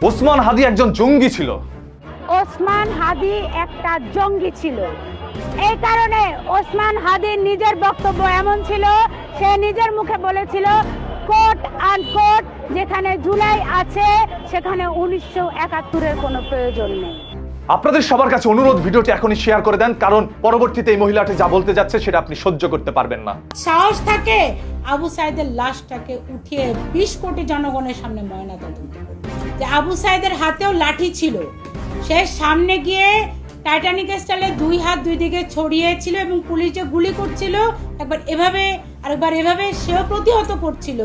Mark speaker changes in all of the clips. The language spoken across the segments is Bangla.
Speaker 1: ওসমান হাদি একজন জঙ্গি ছিল।
Speaker 2: ওসমান হাদি একটা জঙ্গি ছিল। এই কারণে ওসমান হাদির নিজের বক্তব্য এমন ছিল, সে নিজের মুখে বলেছিল কোট আনকোট, যেখানে জুলাই আছে সেখানে 1971-এর কোনো প্রয়োজন নেই।
Speaker 1: আপনাদের সবার কাছে অনুরোধ, ভিডিওটি এখনই শেয়ার করে দেন, কারণ পরবর্তীতে এই মহিলাটি যা বলতে যাচ্ছে সেটা আপনি সহ্য করতে পারবেন না।
Speaker 3: সাহস থাকে আবু সাইদের লাশটাকে উঠিয়ে 20 কোটি জনগণের সামনে ময়নাতদন্ত করবে। যে আবু সাইদের হাতেও লাঠি ছিল, সে সামনে গিয়ে টাইটানিক স্টাইলে 2 হাত 2 দিকে ছড়িয়েছিল এবং পুলিশ যে গুলি করছিল একবার এভাবে আরেকবার এভাবে, সেও প্রতিহত করছিল।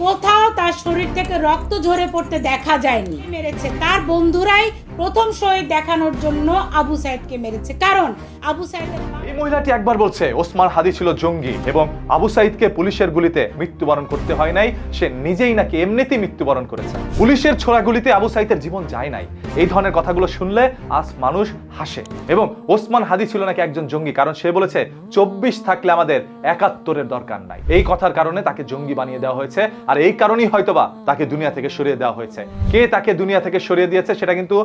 Speaker 3: কোথাও তার শরীর থেকে রক্ত ঝরে পড়তে দেখা যায়নি। মেরেছে তার বন্ধুরাই প্রথম শহীদ দেখানোর জন্য আবু সাইদকে মেরেছে, কারণ আবু সাইদের
Speaker 1: এই মহিলাটি একবার বলছে ওসমান হাদি ছিল জঙ্গি এবং আবু সাইদকে পুলিশের গুলিতে মৃত্যুবরণ করতে হয় নাই, সে নিজেই নাকি এমনিতেই মৃত্যুবরণ করেছে। পুলিশের ছোড়া গুলিতে আবু সাইদের জীবন যায় নাই। এই ধরনের কথাগুলো শুনলে আজ মানুষ হাসে। এবং ওসমান হাদি ছিল নাকি একজন জঙ্গি, কারণ সে বলেছে 24 থাকলে আমাদের 71-এর দরকার নাই। এই কথার কারণে তাকে জঙ্গি বানিয়ে দেওয়া হয়েছে, আর এই কারণেই হয়তোবা তাকে দুনিয়া থেকে সরিয়ে দেওয়া হয়েছে। কে তাকে দুনিয়া থেকে সরিয়ে দিয়েছে সেটা কিন্তু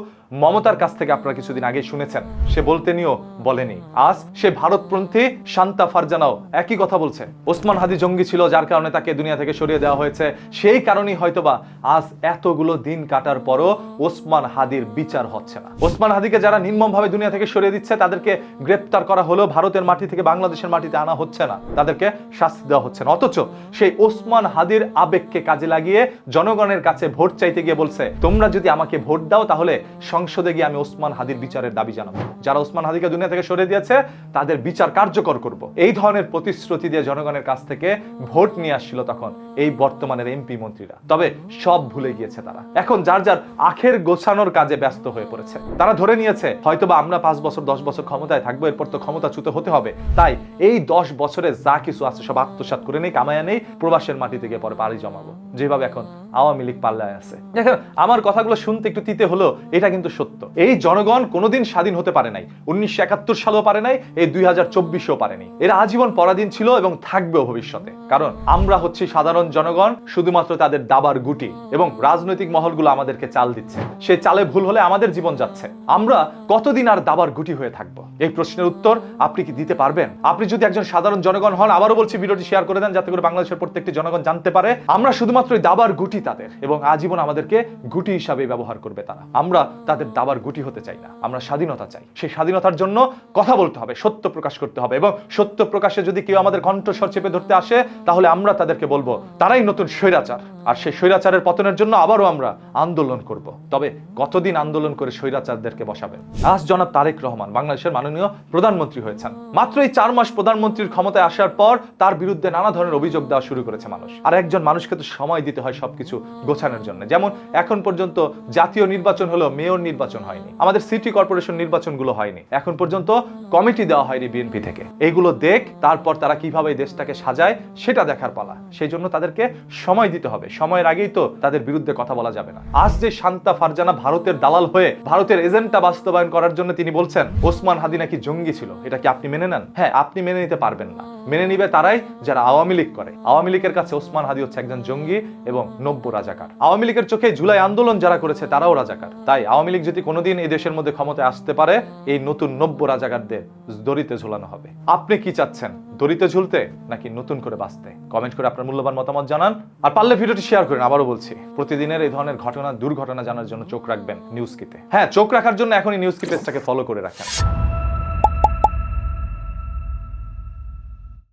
Speaker 1: মমতার কাছ থেকে আপনারা কিছুদিন আগে শুনেছেন। সে বলতে নিয়েও বলেনি। আজ সে ভারতপন্থী শান্তা ফারজানাও একই কথা বলছে। ওসমান হাদি জঙ্গি ছিল, যার কারণে তাকে দুনিয়া থেকে সরিয়ে দেওয়া হয়েছে। সেই কারণেই হয়তোবা আজ এতগুলো দিন কাটার পরও ওসমান হাদির বিচার হচ্ছে না। ওসমান হাদিকে যারা নির্মমভাবে দুনিয়া থেকে সরিয়ে দিচ্ছে তাদেরকে গ্রেপ্তার করা হলেও ভারতের মাটি থেকে বাংলাদেশের মাটিতে আনা হচ্ছে না, তাদেরকে শাস্তি দেওয়া হচ্ছে না। অথচ সেই ওসমান হাদির আবেগকে কাজে লাগিয়ে জনগণের কাছে ভোট চাইতে গিয়ে বলছে, তোমরা যদি আমাকে ভোট দাও তাহলে সংসদে গিয়ে আমি ওসমান হাদির বিচারের দাবি জানাবো। যারা ওসমান হাদিকে দুনিয়া থেকে সরিয়ে দিয়েছে তাদের বিচার কার্যকর করব। এই ধরনের প্রতিশ্রুতি দিয়ে জনগণের কাছ থেকে ভোট নিয়ে আসছিল তখন এই বর্তমানের এমপি মন্ত্রীরা। তবে সব ভুলে গিয়েছে তারা। এখন যার যার আখের গোছানোর কাজে ব্যস্ত হয়ে পড়েছে। তারা ধরে নিয়েছে হয়তোবা আমরা 5 বছর 10 বছর ক্ষমতায় থাকবো, এরপর তো ক্ষমতাচ্যুত হতে হবে। তাই এই 10 বছরে যা কিছু আছে সব আত্মসাৎ করে নেই, কামায়া নেই, প্রবাসের মাটিতে গিয়ে পরে পাড়ি জমাবো, যেভাবে এখন আওয়ামী লীগ পাল্লায় আছে। দেখেন, আমার কথাগুলো শুনতে একটু তিতে হলো, এটা কিন্তু সত্য। এই জনগণ কোনোদিন স্বাধীন হতে পারে নাই। 1971 সালেও পারে নাই, এই 2024-এও পারেনি। এরা আজীবন পরাধীন ছিল এবং থাকবেও ভবিষ্যতে। কারণ আমরা হচ্ছি সাধারণ জনগণ, শুধুমাত্র তাদের দাবার গুটি, এবং রাজনৈতিক মহলগুলো আমাদেরকে চাল দিচ্ছে। সেই চালে ভুল হলে আমাদের জীবন যাচ্ছে। আমরা কতদিন আর দাবার গুটি হয়ে থাকবো? এই প্রশ্নের উত্তর আপনি কি দিতে পারবেন? আপনি যদি একজন সাধারণ জনগণ হন, আবারও বলছি ভিডিওটি শেয়ার করে দেন, যাতে করে বাংলাদেশের প্রত্যেকটি জনগণ জানতে পারে আমরা শুধুমাত্র দাবার গুটি তাদের, এবং আজীবন আমাদেরকে গুটি হিসাবে ব্যবহার করবে তারা। আমরা তাদের দাবার গুটি হতে চাই না, আমরা স্বাধীনতা চাই। সেই স্বাধীনতার জন্য কথা বলতে হবে, সত্য প্রকাশ করতে হবে, এবং সত্য প্রকাশে যদি কেউ আমাদের কণ্ঠস্বর চেপে ধরতে আসে তাহলে আমরা তাদেরকে বলবো তারাই নতুন স্বৈরাচার, আর সেই স্বৈরাচারের পতনের জন্য আবারও আমরা আন্দোলন করব। তবে কতদিন আন্দোলন করে স্বৈরাচারদেরকে বসাবেন? আজ জনাব তারেক রহমান বাংলাদেশের মাননীয় প্রধানমন্ত্রী হয়েছেন। মাত্র এই 4 মাস প্রধানমন্ত্রীর ক্ষমতায় আসার পর তার বিরুদ্ধে নানা ধরনের অভিযোগ দেওয়া শুরু করেছে মানুষ। আর একজন মানুষকে তো সময় দিতে হয় সবকিছু গোছানোর জন্য। যেমন এখন পর্যন্ত জাতীয় নির্বাচন হলো, মেয়র নির্বাচন হয়নি, আমাদের সিটি কর্পোরেশন নির্বাচনগুলো হয়নি, এখন পর্যন্ত কমিটি দেওয়া হয়নি বিএনপি থেকে। এইগুলো দেখ, তারপর তারা কিভাবে দেশটাকে সাজায় সেটা দেখার পালা। সেই জন্য তাদেরকে সময় দিতে হবে। সময়ের আগেই তো তাদের বিরুদ্ধে কথা বলা যাবে না। আজ যে শান্তা ফারজানা ভারতের দালাল হয়ে ভারতের এজেন্ডা বাস্তবায়ন করার জন্য তিনি বলছেন ওসমান হাদি নাকি জঙ্গি ছিল, এটা কি আপনি মেনে নেন? হ্যাঁ, আপনি মেনে নিতে পারবেন না। মেনে নিবে তারাই যারা আওয়ামী লীগ করে। আওয়ামী লীগের কাছে ওসমান হাদি হচ্ছে একজন জঙ্গি এবং নব্য রাজাকার। আওয়ামী লীগের চোখে জুলাই আন্দোলন যারা করেছে তারাও রাজাকার। তাই আওয়ামী লীগ যদি কোনোদিন এই দেশের মধ্যে ক্ষমতায় আসতে পারে, এই নতুন নব্য রাজাকারদের দড়িতে ঝুলানো হবে। আপনি কি চাচ্ছেন, দড়িতে ঝুলতে নাকি নতুন করে বাঁচতে? কমেন্ট করে আপনার মূল্যবান মতামত জানান, আর পারলে ভিডিওটি শেয়ার করেন। আবারও বলছি, প্রতিদিনের এই ধরনের ঘটনা, দুর্ঘটনা জানার জন্য চোখ রাখবেন নিউজ কিতে। হ্যাঁ, চোখ রাখার জন্য এখনই নিউজ কি পেজটাকে ফলো করে রাখেন।